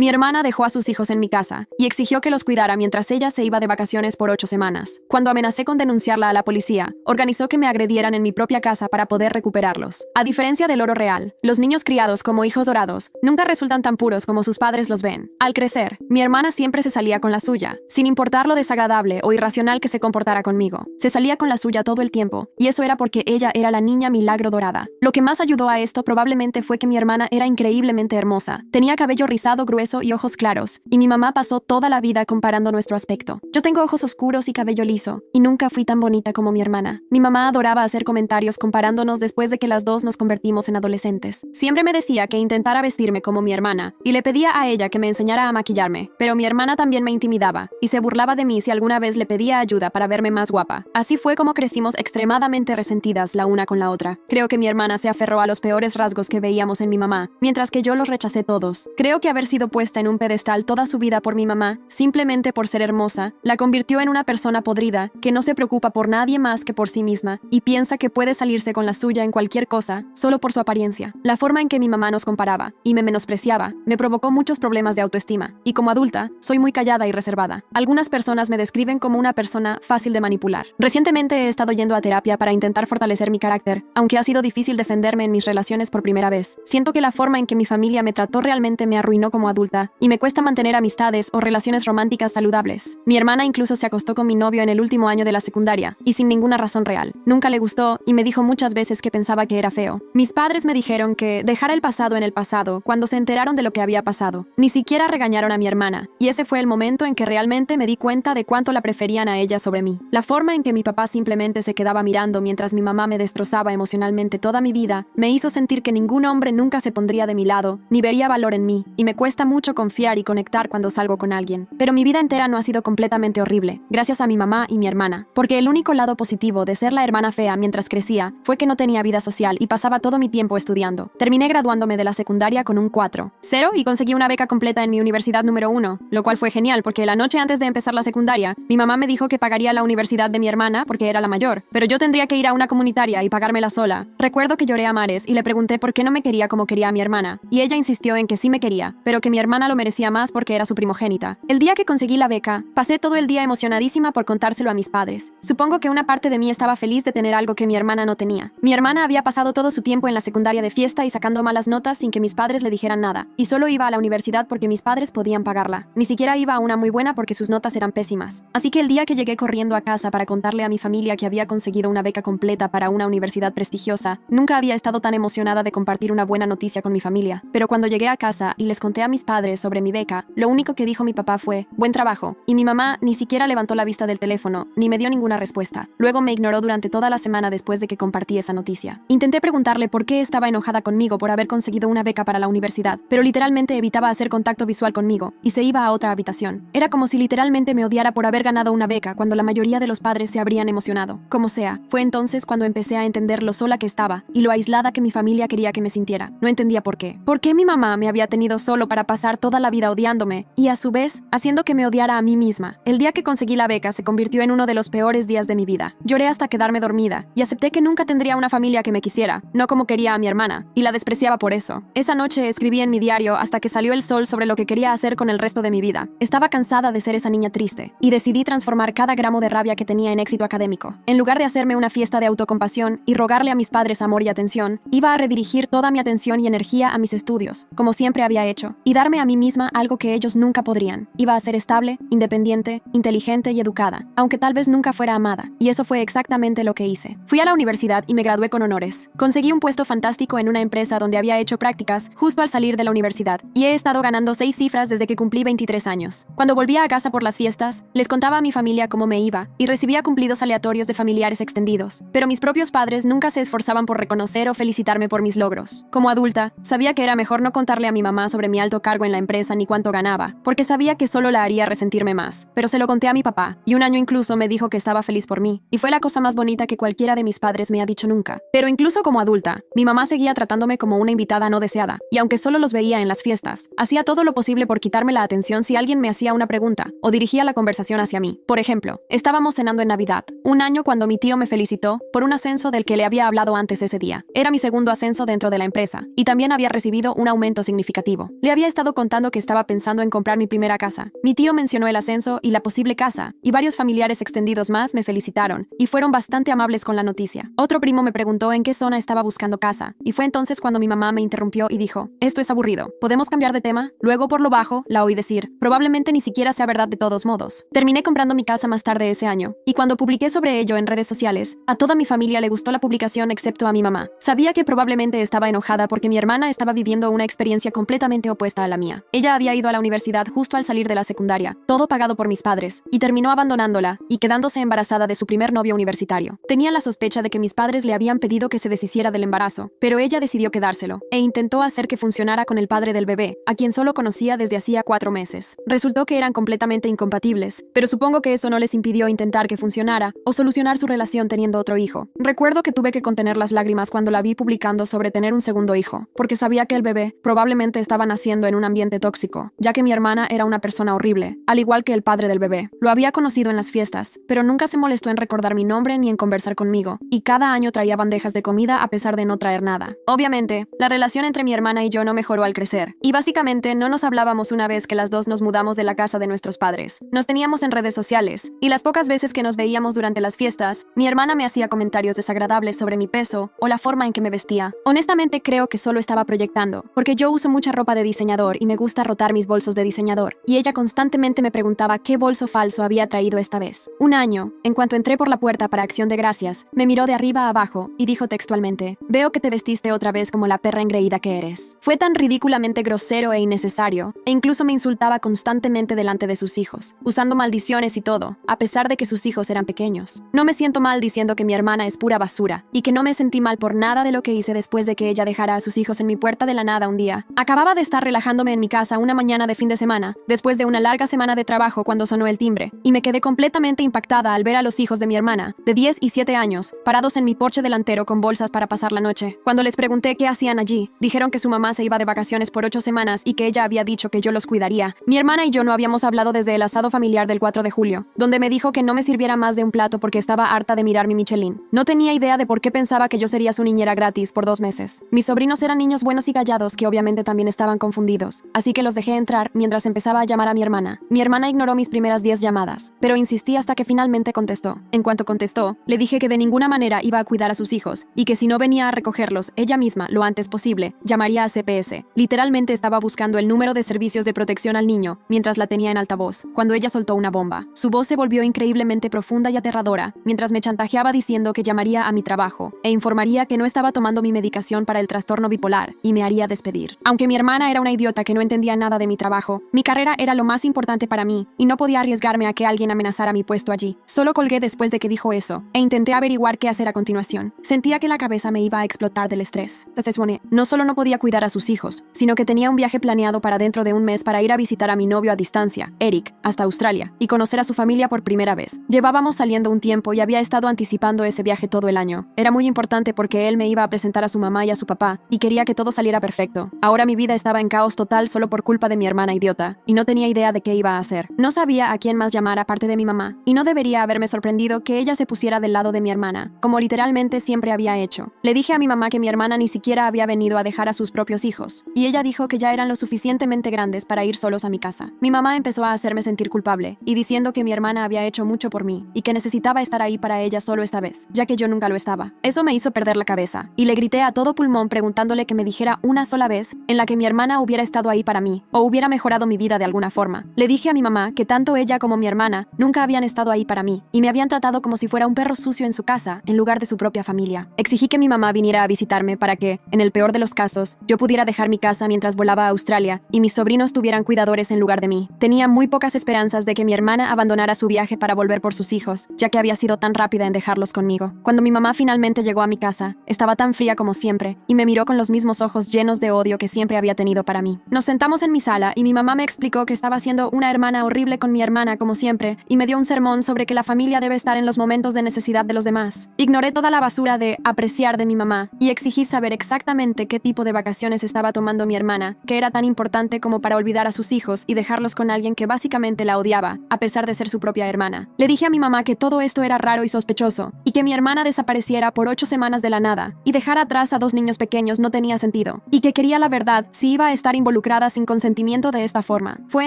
Mi hermana dejó a sus hijos en mi casa y exigió que los cuidara mientras ella se iba de vacaciones por 8 semanas. Cuando amenacé con denunciarla a la policía, organizó que me agredieran en mi propia casa para poder recuperarlos. A diferencia del oro real, los niños criados como hijos dorados nunca resultan tan puros como sus padres los ven. Al crecer, mi hermana siempre se salía con la suya, sin importar lo desagradable o irracional que se comportara conmigo. Se salía con la suya todo el tiempo, y eso era porque ella era la niña milagro dorada. Lo que más ayudó a esto probablemente fue que mi hermana era increíblemente hermosa. Tenía cabello rizado grueso y ojos claros, y mi mamá pasó toda la vida comparando nuestro aspecto. Yo tengo ojos oscuros y cabello liso, y nunca fui tan bonita como mi hermana. Mi mamá adoraba hacer comentarios comparándonos después de que las dos nos convertimos en adolescentes. Siempre me decía que intentara vestirme como mi hermana, y le pedía a ella que me enseñara a maquillarme, pero mi hermana también me intimidaba, y se burlaba de mí si alguna vez le pedía ayuda para verme más guapa. Así fue como crecimos extremadamente resentidas la una con la otra. Creo que mi hermana se aferró a los peores rasgos que veíamos en mi mamá, mientras que yo los rechacé todos. Creo que haber sido puesta en un pedestal toda su vida por mi mamá, simplemente por ser hermosa, la convirtió en una persona podrida, que no se preocupa por nadie más que por sí misma, y piensa que puede salirse con la suya en cualquier cosa, solo por su apariencia. La forma en que mi mamá nos comparaba, y me menospreciaba, me provocó muchos problemas de autoestima, y como adulta, soy muy callada y reservada. Algunas personas me describen como una persona fácil de manipular. Recientemente he estado yendo a terapia para intentar fortalecer mi carácter, aunque ha sido difícil defenderme en mis relaciones por primera vez. Siento que la forma en que mi familia me trató realmente me arruinó como adulta, y me cuesta mantener amistades o relaciones románticas saludables. Mi hermana incluso se acostó con mi novio en el último año de la secundaria, y sin ninguna razón real. Nunca le gustó y me dijo muchas veces que pensaba que era feo. Mis padres me dijeron que dejara el pasado en el pasado cuando se enteraron de lo que había pasado. Ni siquiera regañaron a mi hermana, y ese fue el momento en que realmente me di cuenta de cuánto la preferían a ella sobre mí. La forma en que mi papá simplemente se quedaba mirando mientras mi mamá me destrozaba emocionalmente toda mi vida, me hizo sentir que ningún hombre nunca se pondría de mi lado, ni vería valor en mí, y me cuesta mucho confiar y conectar cuando salgo con alguien. Pero mi vida entera no ha sido completamente horrible, gracias a mi mamá y mi hermana, porque el único lado positivo de ser la hermana fea mientras crecía fue que no tenía vida social y pasaba todo mi tiempo estudiando. Terminé graduándome de la secundaria con un 4.0 y conseguí una beca completa en mi universidad número 1, lo cual fue genial porque la noche antes de empezar la secundaria, mi mamá me dijo que pagaría la universidad de mi hermana porque era la mayor, pero yo tendría que ir a una comunitaria y pagármela sola. Recuerdo que lloré a mares y le pregunté por qué no me quería como quería a mi hermana, y ella insistió en que sí me quería, pero que mi hermana lo merecía más porque era su primogénita. El día que conseguí la beca, pasé todo el día emocionadísima por contárselo a mis padres. Supongo que una parte de mí estaba feliz de tener algo que mi hermana no tenía. Mi hermana había pasado todo su tiempo en la secundaria de fiesta y sacando malas notas sin que mis padres le dijeran nada, y solo iba a la universidad porque mis padres podían pagarla. Ni siquiera iba a una muy buena porque sus notas eran pésimas. Así que el día que llegué corriendo a casa para contarle a mi familia que había conseguido una beca completa para una universidad prestigiosa, nunca había estado tan emocionada de compartir una buena noticia con mi familia. Pero cuando llegué a casa y les conté a mis padres sobre mi beca, lo único que dijo mi papá fue, "Buen trabajo", y mi mamá ni siquiera levantó la vista del teléfono, ni me dio ninguna respuesta. Luego me ignoró durante toda la semana después de que compartí esa noticia. Intenté preguntarle por qué estaba enojada conmigo por haber conseguido una beca para la universidad, pero literalmente evitaba hacer contacto visual conmigo, y se iba a otra habitación. Era como si literalmente me odiara por haber ganado una beca cuando la mayoría de los padres se habrían emocionado. Como sea, fue entonces cuando empecé a entender lo sola que estaba, y lo aislada que mi familia quería que me sintiera. No entendía por qué. ¿Por qué mi mamá me había tenido solo para pasar toda la vida odiándome, y a su vez, haciendo que me odiara a mí misma? El día que conseguí la beca se convirtió en uno de los peores días de mi vida. Lloré hasta quedarme dormida, y acepté que nunca tendría una familia que me quisiera, no como quería a mi hermana, y la despreciaba por eso. Esa noche escribí en mi diario hasta que salió el sol sobre lo que quería hacer con el resto de mi vida. Estaba cansada de ser esa niña triste, y decidí transformar cada gramo de rabia que tenía en éxito académico. En lugar de hacerme una fiesta de autocompasión y rogarle a mis padres amor y atención, iba a redirigir toda mi atención y energía a mis estudios, como siempre había hecho, y darme a mí misma algo que ellos nunca podrían. Iba a ser estable, independiente, inteligente y educada, aunque tal vez nunca fuera amada, y eso fue exactamente lo que hice. Fui a la universidad y me gradué con honores. Conseguí un puesto fantástico en una empresa donde había hecho prácticas justo al salir de la universidad, y he estado ganando 6 cifras desde que cumplí 23 años. Cuando volvía a casa por las fiestas, les contaba a mi familia cómo me iba, y recibía cumplidos aleatorios de familiares extendidos, pero mis propios padres nunca se esforzaban por reconocer o felicitarme por mis logros. Como adulta, sabía que era mejor no contarle a mi mamá sobre mi alto cargo en la empresa ni cuánto ganaba, porque sabía que solo la haría resentirme más, pero se lo conté a mi papá, y un año incluso me dijo que estaba feliz por mí, y fue la cosa más bonita que cualquiera de mis padres me ha dicho nunca. Pero incluso como adulta, mi mamá seguía tratándome como una invitada no deseada, y aunque solo los veía en las fiestas, hacía todo lo posible por quitarme la atención si alguien me hacía una pregunta, o dirigía la conversación hacia mí. Por ejemplo, estábamos cenando en Navidad, un año cuando mi tío me felicitó por un ascenso del que le había hablado antes ese día. Era mi segundo ascenso dentro de la empresa, y también había recibido un aumento significativo. Le había estado estado contando que estaba pensando en comprar mi primera casa. Mi tío mencionó el ascenso y la posible casa, y varios familiares extendidos más me felicitaron, y fueron bastante amables con la noticia. Otro primo me preguntó en qué zona estaba buscando casa, y fue entonces cuando mi mamá me interrumpió y dijo, esto es aburrido, ¿podemos cambiar de tema? Luego por lo bajo, la oí decir, probablemente ni siquiera sea verdad de todos modos. Terminé comprando mi casa más tarde ese año, y cuando publiqué sobre ello en redes sociales, a toda mi familia le gustó la publicación excepto a mi mamá. Sabía que probablemente estaba enojada porque mi hermana estaba viviendo una experiencia completamente opuesta a la mía. Ella había ido a la universidad justo al salir de la secundaria, todo pagado por mis padres, y terminó abandonándola y quedándose embarazada de su primer novio universitario. Tenía la sospecha de que mis padres le habían pedido que se deshiciera del embarazo, pero ella decidió quedárselo, e intentó hacer que funcionara con el padre del bebé, a quien solo conocía desde hacía 4 meses. Resultó que eran completamente incompatibles, pero supongo que eso no les impidió intentar que funcionara o solucionar su relación teniendo otro hijo. Recuerdo que tuve que contener las lágrimas cuando la vi publicando sobre tener un segundo hijo, porque sabía que el bebé probablemente estaba naciendo en un ambiente tóxico, ya que mi hermana era una persona horrible, al igual que el padre del bebé. Lo había conocido en las fiestas, pero nunca se molestó en recordar mi nombre ni en conversar conmigo, y cada año traía bandejas de comida a pesar de no traer nada. Obviamente, la relación entre mi hermana y yo no mejoró al crecer, y básicamente no nos hablábamos una vez que las dos nos mudamos de la casa de nuestros padres. Nos teníamos en redes sociales, y las pocas veces que nos veíamos durante las fiestas, mi hermana me hacía comentarios desagradables sobre mi peso o la forma en que me vestía. Honestamente creo que solo estaba proyectando, porque yo uso mucha ropa de diseñador y me gusta rotar mis bolsos de diseñador, y ella constantemente me preguntaba qué bolso falso había traído esta vez. Un año, en cuanto entré por la puerta para Acción de Gracias, me miró de arriba a abajo y dijo textualmente, veo que te vestiste otra vez como la perra engreída que eres. Fue tan ridículamente grosero e innecesario, e incluso me insultaba constantemente delante de sus hijos, usando maldiciones y todo, a pesar de que sus hijos eran pequeños. No me siento mal diciendo que mi hermana es pura basura, y que no me sentí mal por nada de lo que hice después de que ella dejara a sus hijos en mi puerta de la nada un día. Acababa de estar relajándome en mi casa una mañana de fin de semana, después de una larga semana de trabajo cuando sonó el timbre, y me quedé completamente impactada al ver a los hijos de mi hermana, de 10 y 7 años, parados en mi porche delantero con bolsas para pasar la noche. Cuando les pregunté qué hacían allí, dijeron que su mamá se iba de vacaciones por 8 semanas y que ella había dicho que yo los cuidaría. Mi hermana y yo no habíamos hablado desde el asado familiar del 4 de julio, donde me dijo que no me sirviera más de un plato porque estaba harta de mirar mi Michelin. No tenía idea de por qué pensaba que yo sería su niñera gratis por 2 meses. Mis sobrinos eran niños buenos y callados que obviamente también estaban confundidos, así que los dejé entrar mientras empezaba a llamar a mi hermana. Mi hermana ignoró mis primeras 10 llamadas, pero insistí hasta que finalmente contestó. En cuanto contestó, le dije que de ninguna manera iba a cuidar a sus hijos y que si no venía a recogerlos ella misma lo antes posible, llamaría a CPS. Literalmente estaba buscando el número de servicios de protección al niño mientras la tenía en altavoz, cuando ella soltó una bomba. Su voz se volvió increíblemente profunda y aterradora, mientras me chantajeaba diciendo que llamaría a mi trabajo e informaría que no estaba tomando mi medicación para el trastorno bipolar y me haría despedir. Aunque mi hermana era una idiota que no entendía nada de mi trabajo, mi carrera era lo más importante para mí y no podía arriesgarme a que alguien amenazara mi puesto allí. Solo colgué después de que dijo eso e intenté averiguar qué hacer a continuación. Sentía que la cabeza me iba a explotar del estrés. Entonces, no solo no podía cuidar a sus hijos, sino que tenía un viaje planeado para dentro de un mes para ir a visitar a mi novio a distancia, Eric, hasta Australia, y conocer a su familia por primera vez. Llevábamos saliendo un tiempo y había estado anticipando ese viaje todo el año. Era muy importante porque él me iba a presentar a su mamá y a su papá, y quería que todo saliera perfecto. Ahora mi vida estaba en caos total solo por culpa de mi hermana idiota, y no tenía idea de qué iba a hacer. No sabía a quién más llamar aparte de mi mamá, y no debería haberme sorprendido que ella se pusiera del lado de mi hermana, como literalmente siempre había hecho. Le dije a mi mamá que mi hermana ni siquiera había venido a dejar a sus propios hijos, y ella dijo que ya eran lo suficientemente grandes para ir solos a mi casa. Mi mamá empezó a hacerme sentir culpable, y diciendo que mi hermana había hecho mucho por mí, y que necesitaba estar ahí para ella solo esta vez, ya que yo nunca lo estaba. Eso me hizo perder la cabeza, y le grité a todo pulmón preguntándole que me dijera una sola vez en la que mi hermana hubiera estado ahí para mí, o hubiera mejorado mi vida de alguna forma. Le dije a mi mamá que tanto ella como mi hermana nunca habían estado ahí para mí, y me habían tratado como si fuera un perro sucio en su casa, en lugar de su propia familia. Exigí que mi mamá viniera a visitarme para que, en el peor de los casos, yo pudiera dejar mi casa mientras volaba a Australia y mis sobrinos tuvieran cuidadores en lugar de mí. Tenía muy pocas esperanzas de que mi hermana abandonara su viaje para volver por sus hijos, ya que había sido tan rápida en dejarlos conmigo. Cuando mi mamá finalmente llegó a mi casa, estaba tan fría como siempre, y me miró con los mismos ojos llenos de odio que siempre había tenido para mí. Nos sentamos en mi sala y mi mamá me explicó que estaba siendo una hermana horrible con mi hermana como siempre, y me dio un sermón sobre que la familia debe estar en los momentos de necesidad de los demás. Ignoré toda la basura de apreciar de mi mamá y exigí saber exactamente qué tipo de vacaciones estaba tomando mi hermana, que era tan importante como para olvidar a sus hijos y dejarlos con alguien que básicamente la odiaba, a pesar de ser su propia hermana. Le dije a mi mamá que todo esto era raro y sospechoso, y que mi hermana desapareciera por 8 semanas de la nada, y dejar atrás a 2 niños pequeños no tenía sentido, y que quería la verdad si iba a estar involucrada involucrada sin consentimiento de esta forma. Fue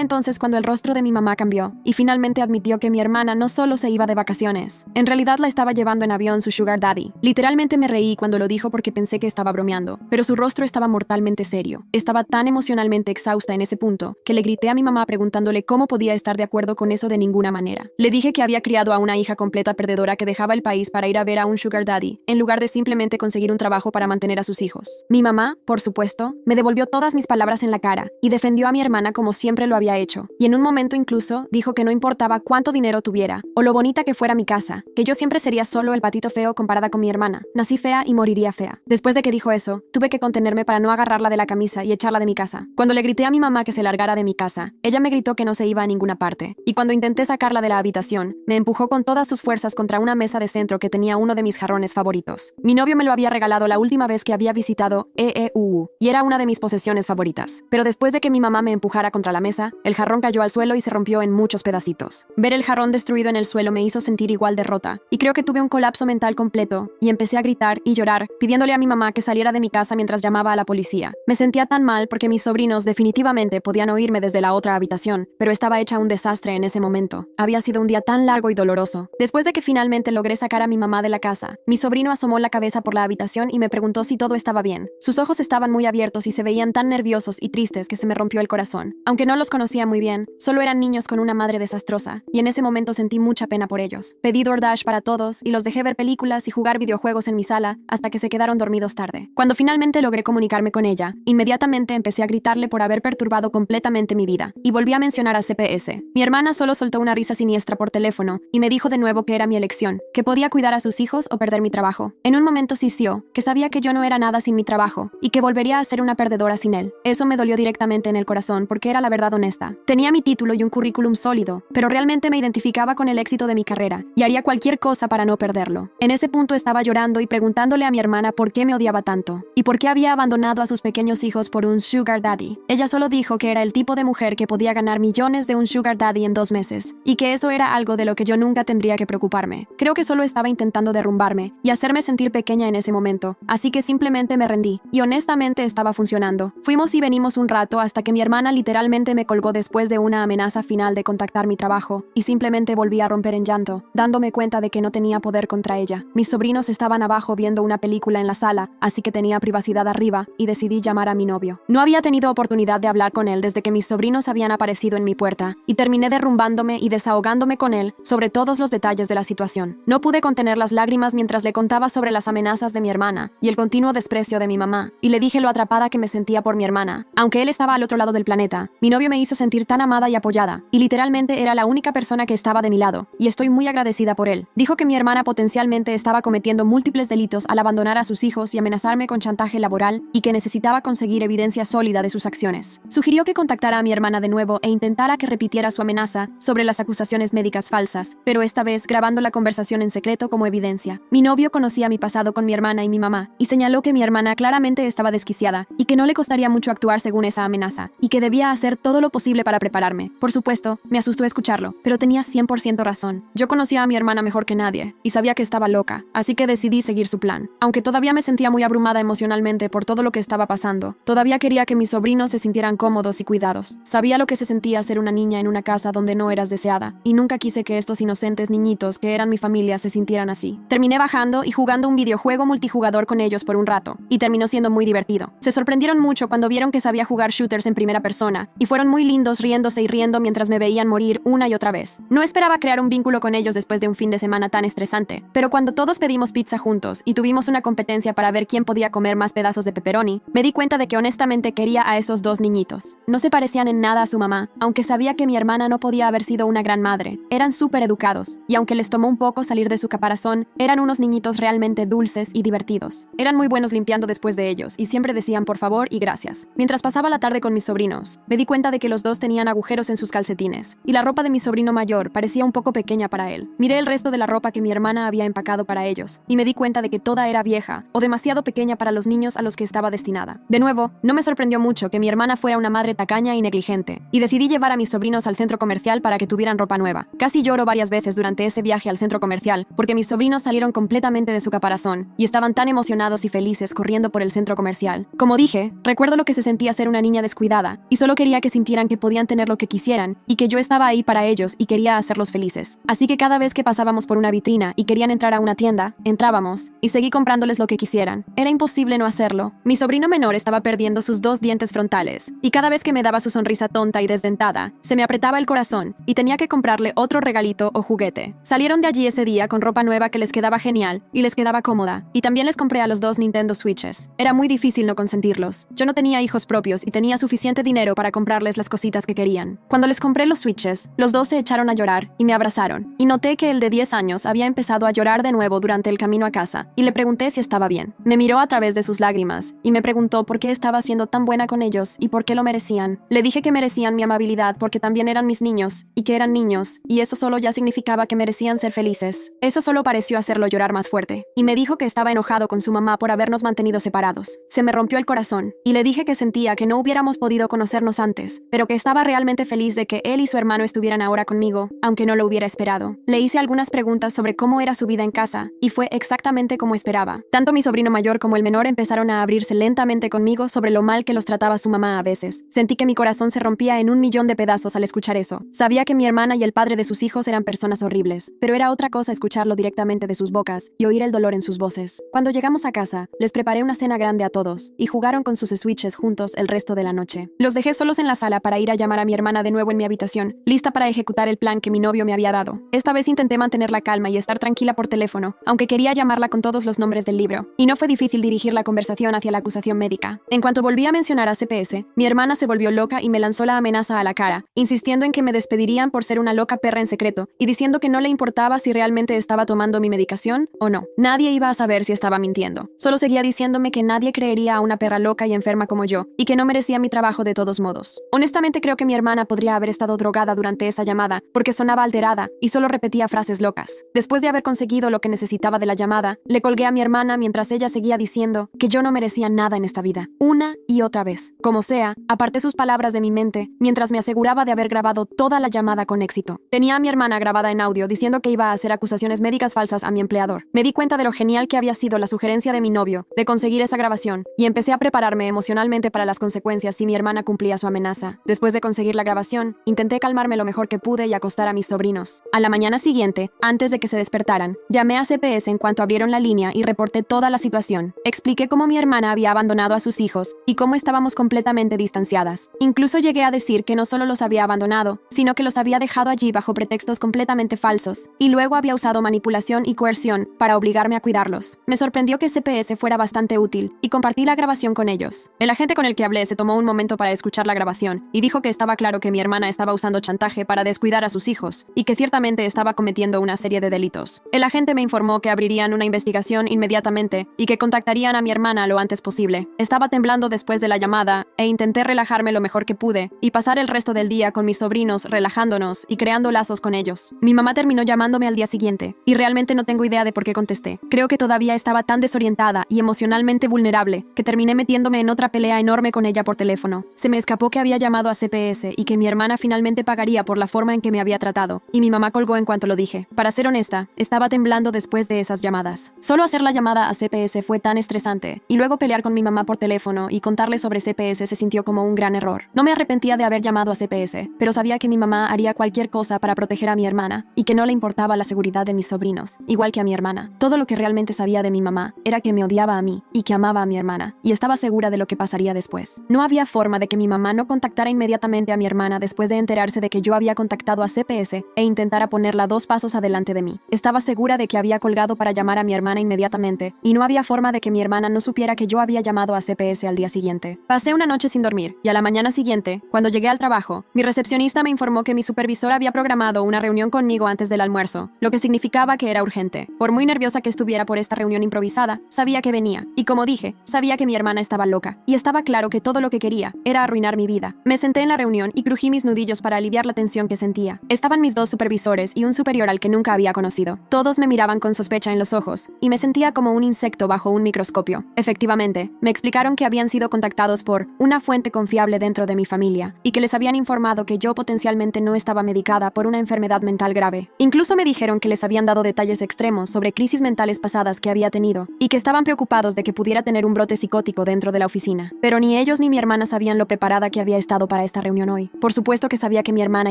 entonces cuando el rostro de mi mamá cambió y finalmente admitió que mi hermana no solo se iba de vacaciones, en realidad la estaba llevando en avión su sugar daddy. Literalmente me reí cuando lo dijo porque pensé que estaba bromeando, pero su rostro estaba mortalmente serio. Estaba tan emocionalmente exhausta en ese punto que le grité a mi mamá preguntándole cómo podía estar de acuerdo con eso de ninguna manera. Le dije que había criado a una hija completa perdedora que dejaba el país para ir a ver a un sugar daddy, en lugar de simplemente conseguir un trabajo para mantener a sus hijos. Mi mamá, por supuesto, me devolvió todas mis palabras en la cara y defendió a mi hermana como siempre lo había hecho. Y en un momento incluso dijo que no importaba cuánto dinero tuviera o lo bonita que fuera mi casa, que yo siempre sería solo el patito feo comparada con mi hermana. Nací fea y moriría fea. Después de que dijo eso, tuve que contenerme para no agarrarla de la camisa y echarla de mi casa. Cuando le grité a mi mamá que se largara de mi casa, ella me gritó que no se iba a ninguna parte. Y cuando intenté sacarla de la habitación, me empujó con todas sus fuerzas contra una mesa de centro que tenía uno de mis jarrones favoritos. Mi novio me lo había regalado la última vez que había visitado EEUU y era una de mis posesiones favoritas. Pero después de que mi mamá me empujara contra la mesa, el jarrón cayó al suelo y se rompió en muchos pedacitos. Ver el jarrón destruido en el suelo me hizo sentir igual de rota, y creo que tuve un colapso mental completo y empecé a gritar y llorar, pidiéndole a mi mamá que saliera de mi casa mientras llamaba a la policía. Me sentía tan mal porque mis sobrinos definitivamente podían oírme desde la otra habitación, pero estaba hecha un desastre en ese momento. Había sido un día tan largo y doloroso. Después de que finalmente logré sacar a mi mamá de la casa, mi sobrino asomó la cabeza por la habitación y me preguntó si todo estaba bien. Sus ojos estaban muy abiertos y se veían tan nerviosos y tristes que se me rompió el corazón. Aunque no los conocía muy bien, solo eran niños con una madre desastrosa, y en ese momento sentí mucha pena por ellos. Pedí DoorDash para todos y los dejé ver películas y jugar videojuegos en mi sala hasta que se quedaron dormidos tarde. Cuando finalmente logré comunicarme con ella, inmediatamente empecé a gritarle por haber perturbado completamente mi vida, y volví a mencionar a CPS. Mi hermana solo soltó una risa siniestra por teléfono y me dijo de nuevo que era mi elección, que podía cuidar a sus hijos o perder mi trabajo. En un momento sisió, que sabía que yo no era nada sin mi trabajo y que volvería a ser una perdedora sin él. Eso me dolió directamente en el corazón porque era la verdad honesta. Tenía mi título y un currículum sólido, pero realmente me identificaba con el éxito de mi carrera y haría cualquier cosa para no perderlo. En ese punto estaba llorando y preguntándole a mi hermana por qué me odiaba tanto y por qué había abandonado a sus pequeños hijos por un sugar daddy. Ella solo dijo que era el tipo de mujer que podía ganar millones de un sugar daddy en 2 meses y que eso era algo de lo que yo nunca tendría que preocuparme. Creo que solo estaba intentando derrumbarme y hacerme sentir pequeña en ese momento, así que simplemente me rendí y honestamente estaba funcionando. Fuimos y venimos un rato hasta que mi hermana literalmente me colgó después de una amenaza final de contactar mi trabajo y simplemente volví a romper en llanto, dándome cuenta de que no tenía poder contra ella. Mis sobrinos estaban abajo viendo una película en la sala, así que tenía privacidad arriba y decidí llamar a mi novio. No había tenido oportunidad de hablar con él desde que mis sobrinos habían aparecido en mi puerta y terminé derrumbándome y desahogándome con él sobre todos los detalles de la situación. No pude contener las lágrimas mientras le contaba sobre las amenazas de mi hermana y el continuo desprecio de mi mamá, y le dije lo atrapada que me sentía por mi hermana. Aunque él estaba al otro lado del planeta, mi novio me hizo sentir tan amada y apoyada, y literalmente era la única persona que estaba de mi lado, y estoy muy agradecida por él. Dijo que mi hermana potencialmente estaba cometiendo múltiples delitos al abandonar a sus hijos y amenazarme con chantaje laboral y que necesitaba conseguir evidencia sólida de sus acciones. Sugirió que contactara a mi hermana de nuevo e intentara que repitiera su amenaza sobre las acusaciones médicas falsas, pero esta vez grabando la conversación en secreto como evidencia. Mi novio conocía mi pasado con mi hermana y mi mamá, y señaló que mi hermana claramente estaba desquiciada y que no le costaría mucho actuar según esa amenaza, y que debía hacer todo lo posible para prepararme. Por supuesto, me asustó escucharlo, pero tenía 100% razón. Yo conocía a mi hermana mejor que nadie, y sabía que estaba loca, así que decidí seguir su plan. Aunque todavía me sentía muy abrumada emocionalmente por todo lo que estaba pasando, todavía quería que mis sobrinos se sintieran cómodos y cuidados. Sabía lo que se sentía ser una niña en una casa donde no eras deseada, y nunca quise que estos inocentes niñitos que eran mi familia se sintieran así. Terminé bajando y jugando un videojuego multijugador con ellos por un rato, y terminó siendo muy divertido. Se sorprendieron mucho cuando vieron que sabía jugar shooters en primera persona, y fueron muy lindos riéndose y riendo mientras me veían morir una y otra vez. No esperaba crear un vínculo con ellos después de un fin de semana tan estresante, pero cuando todos pedimos pizza juntos y tuvimos una competencia para ver quién podía comer más pedazos de pepperoni, me di cuenta de que honestamente quería a esos 2 niñitos. No se parecían en nada a su mamá, aunque sabía que mi hermana no podía haber sido una gran madre. Eran súper educados, y aunque les tomó un poco salir de su caparazón, eran unos niñitos realmente dulces y divertidos. Eran muy buenos limpiando después de ellos, y siempre decían por favor y gracias. Mientras pasaba la tarde con mis sobrinos, me di cuenta de que los 2 tenían agujeros en sus calcetines, y la ropa de mi sobrino mayor parecía un poco pequeña para él. Miré el resto de la ropa que mi hermana había empacado para ellos, y me di cuenta de que toda era vieja, o demasiado pequeña para los niños a los que estaba destinada. De nuevo, no me sorprendió mucho que mi hermana fuera una madre tacaña y negligente, y decidí llevar a mis sobrinos al centro comercial para que tuvieran ropa nueva. Casi lloro varias veces durante ese viaje al centro comercial, porque mis sobrinos salieron completamente de su caparazón, y estaban tan emocionados y felices corriendo por el centro comercial. Como dije, recuerdo lo que se sentía ser una niña descuidada, y solo quería que sintieran que podían tener lo que quisieran, y que yo estaba ahí para ellos y quería hacerlos felices. Así que cada vez que pasábamos por una vitrina y querían entrar a una tienda, entrábamos, y seguí comprándoles lo que quisieran. Era imposible no hacerlo. Mi sobrino menor estaba perdiendo sus 2 dientes frontales, y cada vez que me daba su sonrisa tonta y desdentada, se me apretaba el corazón, y tenía que comprarle otro regalito o juguete. Salieron de allí ese día con ropa nueva que les quedaba genial, y les quedaba cómoda, y también les compré a los 2 Nintendo Switches. Era muy difícil no consentirlos. Yo no tenía hijos propios y tenía suficiente dinero para comprarles las cositas que querían. Cuando les compré los Switches, los 2 se echaron a llorar y me abrazaron, y noté que el de 10 años había empezado a llorar de nuevo durante el camino a casa, y le pregunté si estaba bien. Me miró a través de sus lágrimas, y me preguntó por qué estaba siendo tan buena con ellos y por qué lo merecían. Le dije que merecían mi amabilidad porque también eran mis niños, y que eran niños, y eso solo ya significaba que merecían ser felices. Eso solo pareció hacerlo llorar más fuerte, y me dijo que estaba enojado con su mamá por habernos mantenido separados. Se me rompió el corazón, y le dije que sentía que no hubiéramos podido conocernos antes, pero que estaba realmente feliz de que él y su hermano estuvieran ahora conmigo, aunque no lo hubiera esperado. Le hice algunas preguntas sobre cómo era su vida en casa, y fue exactamente como esperaba. Tanto mi sobrino mayor como el menor empezaron a abrirse lentamente conmigo sobre lo mal que los trataba su mamá a veces. Sentí que mi corazón se rompía en 1.000.000 de pedazos al escuchar eso. Sabía que mi hermana y el padre de sus hijos eran personas horribles, pero era otra cosa escucharlo directamente de sus bocas y oír el dolor en sus voces. Cuando llegamos a casa, les preparé una cena grande a todos, y jugaron con sus Switches juntos el resto de la noche. Los dejé solos en la sala para ir a llamar a mi hermana de nuevo en mi habitación, lista para ejecutar el plan que mi novio me había dado. Esta vez intenté mantener la calma y estar tranquila por teléfono, aunque quería llamarla con todos los nombres del libro, y no fue difícil dirigir la conversación hacia la acusación médica. En cuanto volví a mencionar a CPS, mi hermana se volvió loca y me lanzó la amenaza a la cara, insistiendo en que me despedirían por ser una loca perra en secreto, y diciendo que no le importaba si realmente estaba tomando mi medicación o no. Nadie iba a saber si estaba mintiendo. Solo seguía diciéndome que nadie creería a una perra loca y enferma como yo, y que no merecía mi trabajo de todos modos. Honestamente creo que mi hermana podría haber estado drogada durante esa llamada, porque sonaba alterada y solo repetía frases locas. Después de haber conseguido lo que necesitaba de la llamada, le colgué a mi hermana mientras ella seguía diciendo que yo no merecía nada en esta vida, una y otra vez. Como sea, aparté sus palabras de mi mente mientras me aseguraba de haber grabado toda la llamada con éxito. Tenía a mi hermana grabada en audio diciendo que iba a hacer acusaciones médicas falsas a mi empleador. Me di cuenta de lo genial que había sido la sugerencia de mi novio de conseguir esa grabación, y empecé a prepararme emocionalmente para las consecuencias si mi hermana cumplía su amenaza. Después de conseguir la grabación, intenté calmarme lo mejor que pude y acostar a mis sobrinos. A la mañana siguiente, antes de que se despertaran, llamé a CPS en cuanto abrieron la línea y reporté toda la situación. Expliqué cómo mi hermana había abandonado a sus hijos y cómo estábamos completamente distanciadas. Incluso llegué a decir que no solo los había abandonado, sino que los había dejado allí bajo pretextos completamente falsos, y luego había usado manipulación y coerción para obligarme a cuidarlos. Me sorprendió que CPS fuera bastante útil, y compartí la grabación con ellos. El agente con el que hablé se tomó un momento para escuchar la grabación, y dijo que estaba claro que mi hermana estaba usando chantaje para descuidar a sus hijos, y que ciertamente estaba cometiendo una serie de delitos. El agente me informó que abrirían una investigación inmediatamente, y que contactarían a mi hermana lo antes posible. Estaba temblando después de la llamada, e intenté relajarme lo mejor que pude, y pasar el resto del día con mis sobrinos relajándonos y creando lazos con ellos. Mi mamá terminó llamándome al día siguiente, y realmente no tengo idea de por qué contesté. Creo que todavía estaba tan desorientada y emocionalmente vulnerable que terminé metiéndome en otra pelea enorme con ella por teléfono. Se me escapó que había llamado a CPS y que mi hermana finalmente pagaría por la forma en que me había tratado, y mi mamá colgó en cuanto lo dije. Para ser honesta, estaba temblando después de esas llamadas. Solo hacer la llamada a CPS fue tan estresante, y luego pelear con mi mamá por teléfono y contarle sobre CPS se sintió como un gran error. No me arrepentía de haber llamado a CPS, pero sabía que mi mamá haría cualquier cosa para proteger a mi hermana, y que no le importaba la seguridad de mis sobrinos, igual que a mi hermana. Todo lo que realmente sabía de mi mamá era que me odiaba a mí y que amaba a mi hermana, y estaba segura de lo que pasaría después. No había forma de que mi mamá no contactara inmediatamente a mi hermana después de enterarse de que yo había contactado a CPS e intentara ponerla 2 pasos adelante de mí. Estaba segura de que había colgado para llamar a mi hermana inmediatamente, y no había forma de que mi hermana no supiera que yo había llamado a CPS al día siguiente. Pasé una noche sin dormir, y a la mañana siguiente, cuando llegué al trabajo, mi recepcionista me informó que mi supervisor había programado una reunión conmigo antes del almuerzo, lo que significaba que era urgente. Por muy nerviosa que estuviera por esta reunión improvisada, sabía que venía, y como dije, sabía que mi hermana estaba loca, y estaba claro que todo lo que quería era arruinar mi vida. Me senté en la reunión y crují mis nudillos para aliviar la tensión que sentía. Estaban mis 2 supervisores y un superior al que nunca había conocido. Todos me miraban con sospecha en los ojos, y me sentía como un insecto bajo un microscopio. Efectivamente, me explicaron que habían sido contactados por una fuente confiable dentro de mi familia, y que les habían informado que yo potencialmente no estaba medicada por una enfermedad mental grave. Incluso me dijeron que les habían dado detalles extremos sobre crisis mentales pasadas que había tenido, y que estaban preocupados de que pudiera tener un brote psicótico dentro de la oficina. Pero ni ellos ni mi hermana sabían lo preparada que había estado para esta reunión hoy. Por supuesto que sabía que mi hermana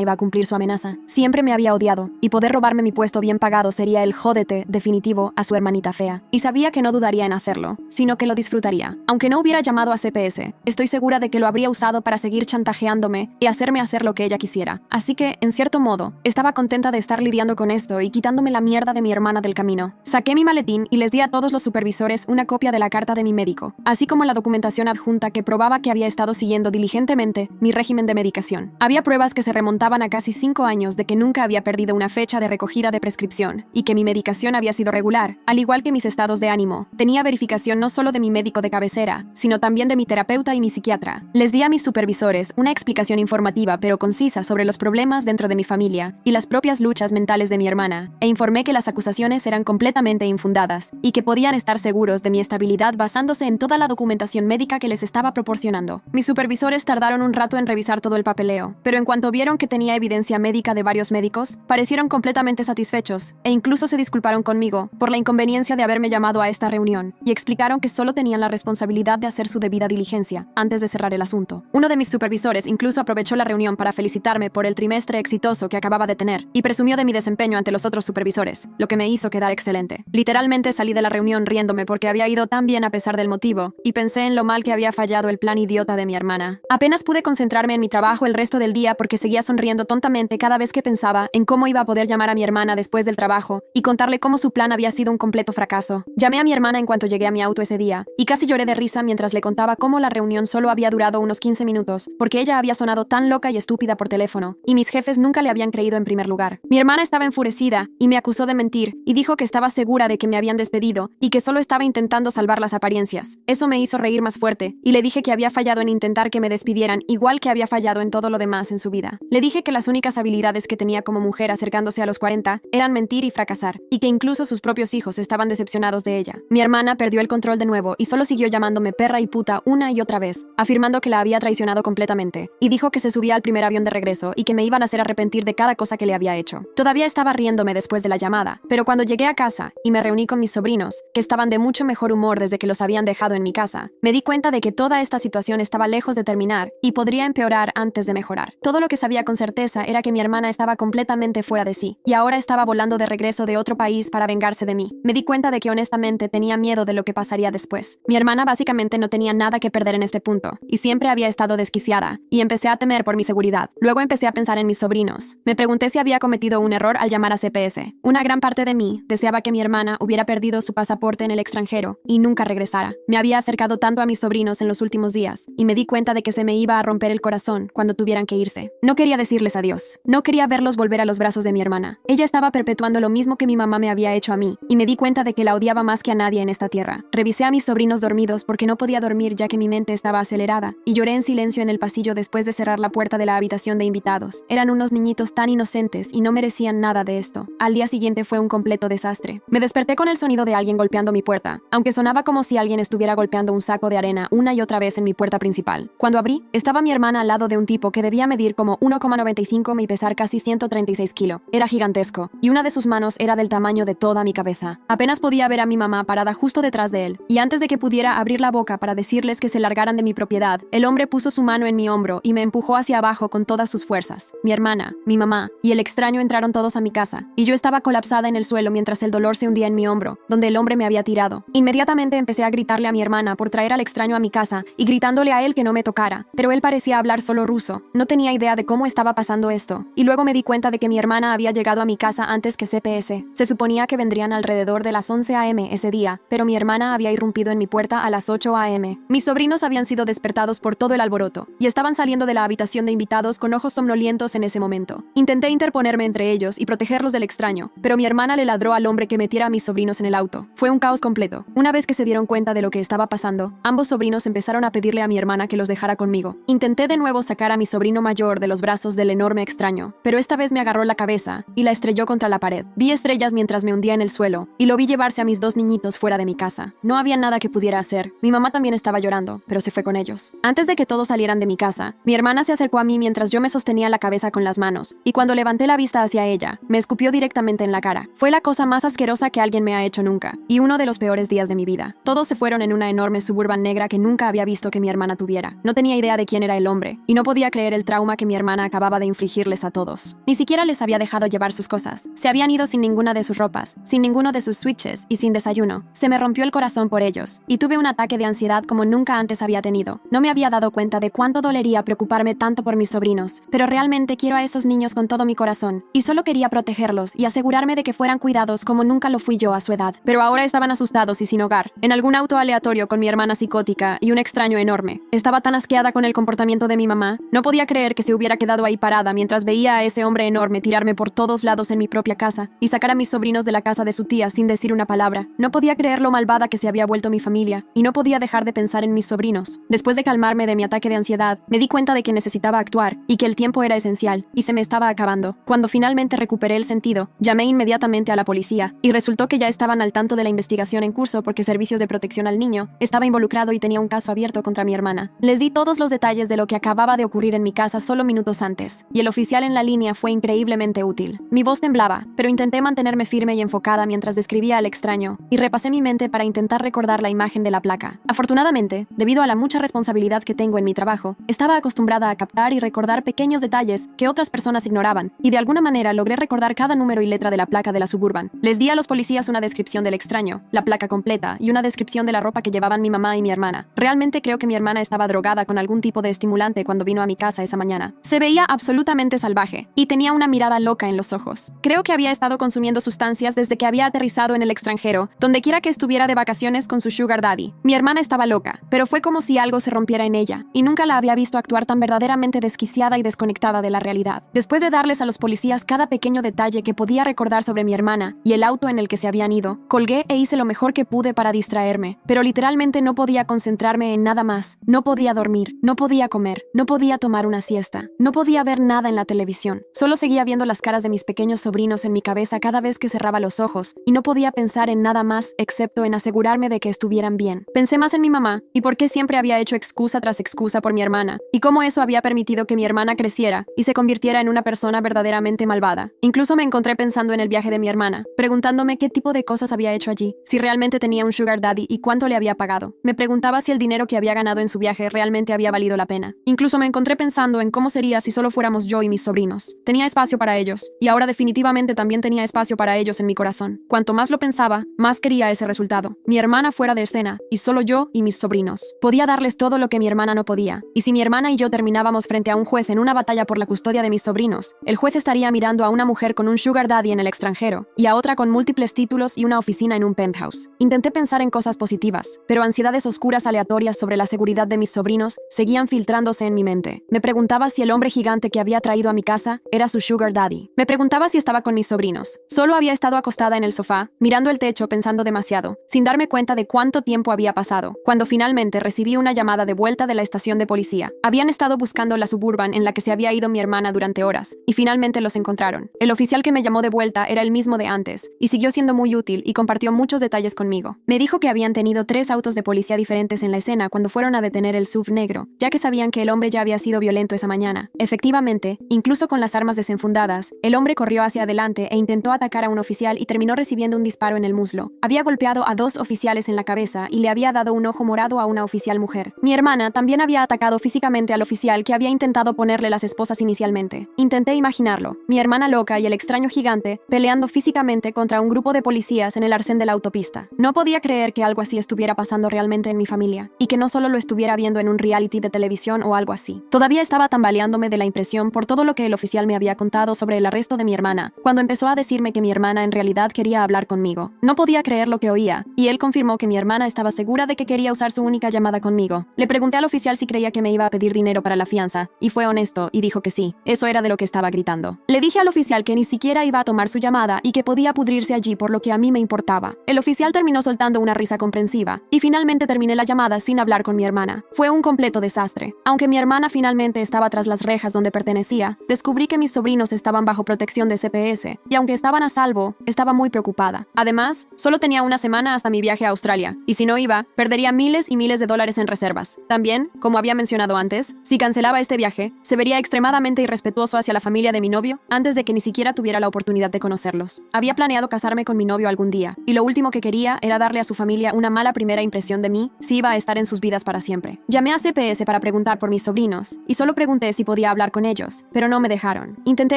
iba a cumplir su amenaza. Siempre me había odiado, y poder robarme mi puesto bien pagado sería el jódete definitivo a su hermanita fea. Y sabía que no dudaría en hacerlo, sino que lo disfrutaría. Aunque no hubiera llamado a CPS, estoy segura de que lo habría usado para seguir chantajeándome y hacerme hacer lo que ella quisiera. Así que, en cierto modo, estaba contenta de estar lidiando con esto y quitándome la mierda de mi hermana del camino. Saqué mi maletín y les di a todos los supervisores una copia de la carta de mi médico, así como la documentación adjunta que probaba que había estado siguiendo diligentemente mi régimen de medicación. Había pruebas que se remontaban a casi 5 años de que nunca había perdido una fecha de recogida de prescripción y que mi medicación había sido regular, al igual que mis estados de ánimo. Tenía verificación no solo de mi médico de cabecera, sino también de mi terapeuta y mi psiquiatra. Les di a mis supervisores una explicación informativa pero concisa sobre los problemas dentro de mi familia y las propias luchas mentales de mi hermana, e informé que las acusaciones eran completamente infundadas y que podían estar seguros de mi estabilidad basándose en toda la documentación médica que les estaba proporcionando. Mis supervisores tardaron un rato en revisar todo el papeleo, pero en cuanto vieron que tenía evidencia médica de varios médicos, parecieron completamente satisfechos e incluso se disculparon conmigo por la inconveniencia de haberme llamado a esta reunión y explicaron que solo tenían la responsabilidad de hacer su debida diligencia antes de cerrar el asunto. Uno de mis supervisores incluso aprovechó la reunión para felicitarme por el trimestre exitoso que acababa de tener y presumió de mi desempeño ante los otros supervisores, lo que me hizo quedar excelente. Literalmente salí de la reunión riéndome porque había ido tan bien a pesar del motivo y pensé en lo mal que había fallado el plan idiota de mi hermana. Apenas pude concentrarme en mi trabajo el resto del día porque seguía sonriendo tontamente cada vez que pensaba en cómo iba a poder llamar a mi hermana después del trabajo y contarle cómo su plan había sido un completo fracaso. Llamé a mi hermana en cuanto llegué a mi auto ese día y casi lloré de risa mientras le contaba cómo la reunión solo había durado unos 15 minutos porque ella había sonado tan loca y estúpida por teléfono y mis jefes nunca le habían creído en primer lugar. Mi hermana estaba enfurecida y me acusó de mentir y dijo que estaba segura de que me habían despedido y que solo estaba intentando salvar las apariencias. Eso me hizo reír más fuerte y le dije que había fallado en intentar que me despidieran igual que había fallado en todo lo demás en su vida. Le dije que las únicas habilidades que tenía como mujer acercándose a los 40 eran mentir y fracasar y que incluso sus propios hijos estaban decepcionados de ella. Mi hermana perdió el control de nuevo y solo siguió llamándome perra y puta una y otra vez, afirmando que la había traicionado completamente y dijo que se subía al primer avión de regreso y que me iban a hacer arrepentir de cada cosa que le había hecho. Todavía estaba riéndome después de la llamada, pero cuando llegué a casa y me reuní con mis sobrinos, que estaban de mucho mejor humor desde que los habían dejado en mi casa, me di cuenta de que toda esta situación estaba lejos de terminar y podría empeorar antes de mejorar. Todo lo que sabía con certeza era que mi hermana estaba completamente fuera de sí y ahora estaba volando de regreso de otro país para vengarse de mí. Me di cuenta de que honestamente tenía miedo de lo que pasaría después. Mi hermana básicamente no tenía nada que perder en este punto y siempre había estado desquiciada y empecé a temer por mi seguridad. Luego empecé a pensar en mis sobrinos. Me pregunté si había cometido un error al llamar a CPS. Una gran parte de mí deseaba que mi hermana hubiera perdido su pasaporte en el extranjero y nunca regresara. Me había acercado tanto a mis sobrinos en los últimos días y me di cuenta de que se me iba a romper el corazón cuando tuvieran que irse. No quería decirles adiós. No quería verlos volver a los brazos de mi hermana. Ella estaba perpetuando lo mismo que mi mamá me había hecho a mí y me di cuenta de que la odiaba más que a nadie en esta tierra. Revisé a mis sobrinos dormidos porque no podía dormir ya que mi mente estaba acelerada y lloré en silencio en el pasillo después de cerrar la puerta de la habitación de invitados. Eran unos niñitos tan inocentes y no merecían nada de esto. Al día siguiente fue un completo desastre. Me desperté con el sonido de alguien golpeando mi puerta, aunque sonaba como si alguien estuviera golpeando un saco de arena una y otra vez en mi puerta principal. Cuando abrí, estaba mi hermana al lado de un tipo que debía medir como 1,95 y pesar casi 136 kilos. Era gigantesco, y una de sus manos era del tamaño de toda mi cabeza. Apenas podía ver a mi mamá parada justo detrás de él, y antes de que pudiera abrir la boca para decirles que se largaran de mi propiedad, el hombre puso su mano en mi hombro y me empujó hacia abajo con todas sus fuerzas. Mi hermana, mi mamá y el extraño entraron todos a mi casa, y yo estaba colapsada en el suelo mientras el dolor se hundía en mi hombro, donde el hombre me había tirado. Inmediatamente empecé a gritarle a mi hermana por traer al extraño a mi casa y gritándole a él que no me tocara, pero él parecía hablar solo ruso. No tenía idea de cómo estaba pasando esto, y luego me di cuenta de que mi hermana había llegado a mi casa antes que CPS. Se suponía que vendrían alrededor de las 11 a.m. ese día, pero mi hermana había irrumpido en mi puerta a las 8 a.m. Mis sobrinos habían sido despertados por todo el alboroto, y estaban saliendo de la habitación de invitados con ojos somnolientos en ese momento. Intenté interponerme entre ellos y protegerlos del extraño, pero mi hermana le ladró al hombre que metiera a mis sobrinos en el auto. Fue un caos completo. Una vez que se dieron cuenta de lo que estaba pasando, ambos sobrinos empezaron a pedirle a mi hermana que los dejara conmigo. Intenté de nuevo sacar a mi sobrino mayor de los brazos del enorme extraño, pero esta vez me agarró la cabeza y la estrelló contra la pared. Vi estrellas mientras me hundía en el suelo y lo vi llevarse a mis dos niñitos fuera de mi casa. No había nada que pudiera hacer. Mi mamá también estaba llorando, pero se fue con ellos. Antes de que todos salieran de mi casa, mi hermana se acercó a mí mientras yo me sostenía la cabeza con las manos, y cuando levanté la vista hacia ella, me escupió directamente en la cara. Fue la cosa más asquerosa que alguien me ha hecho nunca, y uno de los peores días de mi vida. Todos se fueron en una enorme Suburban negra que nunca había visto susto que mi hermana tuviera. No tenía idea de quién era el hombre, y no podía creer el trauma que mi hermana acababa de infligirles a todos. Ni siquiera les había dejado llevar sus cosas. Se habían ido sin ninguna de sus ropas, sin ninguno de sus switches y sin desayuno. Se me rompió el corazón por ellos, y tuve un ataque de ansiedad como nunca antes había tenido. No me había dado cuenta de cuánto dolería preocuparme tanto por mis sobrinos, pero realmente quiero a esos niños con todo mi corazón, y solo quería protegerlos y asegurarme de que fueran cuidados como nunca lo fui yo a su edad. Pero ahora estaban asustados y sin hogar, en algún auto aleatorio con mi hermana psicótica y un extraño enorme. Estaba tan asqueada con el comportamiento de mi mamá, no podía creer que se hubiera quedado ahí parada mientras veía a ese hombre enorme tirarme por todos lados en mi propia casa y sacar a mis sobrinos de la casa de su tía sin decir una palabra. No podía creer lo malvada que se había vuelto mi familia, y no podía dejar de pensar en mis sobrinos. Después de calmarme de mi ataque de ansiedad, me di cuenta de que necesitaba actuar y que el tiempo era esencial, y se me estaba acabando. Cuando finalmente recuperé el sentido, llamé inmediatamente a la policía, y resultó que ya estaban al tanto de la investigación en curso porque Servicios de Protección al Niño estaba involucrado y tenía un caso abierto contra mi hermana. Les di todos los detalles de lo que acababa de ocurrir en mi casa solo minutos antes, y el oficial en la línea fue increíblemente útil. Mi voz temblaba, pero intenté mantenerme firme y enfocada mientras describía al extraño, y repasé mi mente para intentar recordar la imagen de la placa. Afortunadamente, debido a la mucha responsabilidad que tengo en mi trabajo, estaba acostumbrada a captar y recordar pequeños detalles que otras personas ignoraban, y de alguna manera logré recordar cada número y letra de la placa de la Suburban. Les di a los policías una descripción del extraño, la placa completa y una descripción de la ropa que llevaban mi mamá y mi hermana. Realmente creo que mi hermana estaba drogada con algún tipo de estimulante cuando vino a mi casa esa mañana. Se veía absolutamente salvaje y tenía una mirada loca en los ojos. Creo que había estado consumiendo sustancias desde que había aterrizado en el extranjero, donde quiera que estuviera de vacaciones con su sugar daddy. Mi hermana estaba loca, pero fue como si algo se rompiera en ella, y nunca la había visto actuar tan verdaderamente desquiciada y desconectada de la realidad. Después de darles a los policías cada pequeño detalle que podía recordar sobre mi hermana y el auto en el que se habían ido, colgué e hice lo mejor que pude para distraerme, pero literalmente no podía concentrarme en nada más. No podía dormir, no podía comer, no podía tomar una siesta, no podía ver nada en la televisión. Solo seguía viendo las caras de mis pequeños sobrinos en mi cabeza cada vez que cerraba los ojos, y no podía pensar en nada más excepto en asegurarme de que estuvieran bien. Pensé más en mi mamá, y por qué siempre había hecho excusa tras excusa por mi hermana, y cómo eso había permitido que mi hermana creciera y se convirtiera en una persona verdaderamente malvada. Incluso me encontré pensando en el viaje de mi hermana, preguntándome qué tipo de cosas había hecho allí, si realmente tenía un sugar daddy y cuánto le había pagado. Me preguntaba si el dinero que había ganado en su viaje realmente había valido la pena. Incluso me encontré pensando en cómo sería si solo fuéramos yo y mis sobrinos. Tenía espacio para ellos, y ahora definitivamente también tenía espacio para ellos en mi corazón. Cuanto más lo pensaba, más quería ese resultado. Mi hermana fuera de escena, y solo yo y mis sobrinos. Podía darles todo lo que mi hermana no podía, y si mi hermana y yo terminábamos frente a un juez en una batalla por la custodia de mis sobrinos, el juez estaría mirando a una mujer con un sugar daddy en el extranjero, y a otra con múltiples títulos y una oficina en un penthouse. Intenté pensar en cosas positivas, pero ansiedades oscuras aleatorias sobre la seguridad de mis sobrinos seguían filtrándose en mi mente. Me preguntaba si el hombre gigante que había traído a mi casa era su sugar daddy. Me preguntaba si estaba con mis sobrinos. Solo había estado acostada en el sofá, mirando el techo pensando demasiado, sin darme cuenta de cuánto tiempo había pasado, cuando finalmente recibí una llamada de vuelta de la estación de policía. Habían estado buscando la Suburban en la que se había ido mi hermana durante horas, y finalmente los encontraron. El oficial que me llamó de vuelta era el mismo de antes, y siguió siendo muy útil y compartió muchos detalles conmigo. Me dijo que habían tenido 3 autos de policía diferentes en la escena cuando fueron a detener el SUV negro, ya que sabían que el hombre ya había sido violento esa mañana. Efectivamente, incluso con las armas desenfundadas, el hombre corrió hacia adelante e intentó atacar a un oficial y terminó recibiendo un disparo en el muslo. Había golpeado a 2 oficiales en la cabeza y le había dado un ojo morado a una oficial mujer. Mi hermana también había atacado físicamente al oficial que había intentado ponerle las esposas inicialmente. Intenté imaginarlo, mi hermana loca y el extraño gigante peleando físicamente contra un grupo de policías en el arcén de la autopista. No podía creer que algo así estuviera pasando realmente en mi familia, y que no solo lo estuviera viendo en un reality de televisión o algo así. Todavía estaba tambaleándome de la impresión por todo lo que el oficial me había contado sobre el arresto de mi hermana, cuando empezó a decirme que mi hermana en realidad quería hablar conmigo. No podía creer lo que oía, y él confirmó que mi hermana estaba segura de que quería usar su única llamada conmigo. Le pregunté al oficial si creía que me iba a pedir dinero para la fianza, y fue honesto y dijo que sí. Eso era de lo que estaba gritando. Le dije al oficial que ni siquiera iba a tomar su llamada y que podía pudrirse allí por lo que a mí me importaba. El oficial terminó soltando una risa comprensiva, y finalmente terminé la llamada sin hablar con mi hermana. Fue un completo desastre. Aunque mi hermana finalmente estaba tras las rejas donde pertenecía, descubrí que mis sobrinos estaban bajo protección de CPS, y aunque estaban a salvo, estaba muy preocupada. Además, solo tenía una semana hasta mi viaje a Australia, y si no iba, perdería miles y miles de dólares en reservas. También, como había mencionado antes, si cancelaba este viaje, se vería extremadamente irrespetuoso hacia la familia de mi novio antes de que ni siquiera tuviera la oportunidad de conocerlos. Había planeado casarme con mi novio algún día, y lo último que quería era darle a su familia una mala primera impresión de mí si iba a estar en sus vidas destruidas para siempre. Llamé a CPS para preguntar por mis sobrinos, y solo pregunté si podía hablar con ellos, pero no me dejaron. Intenté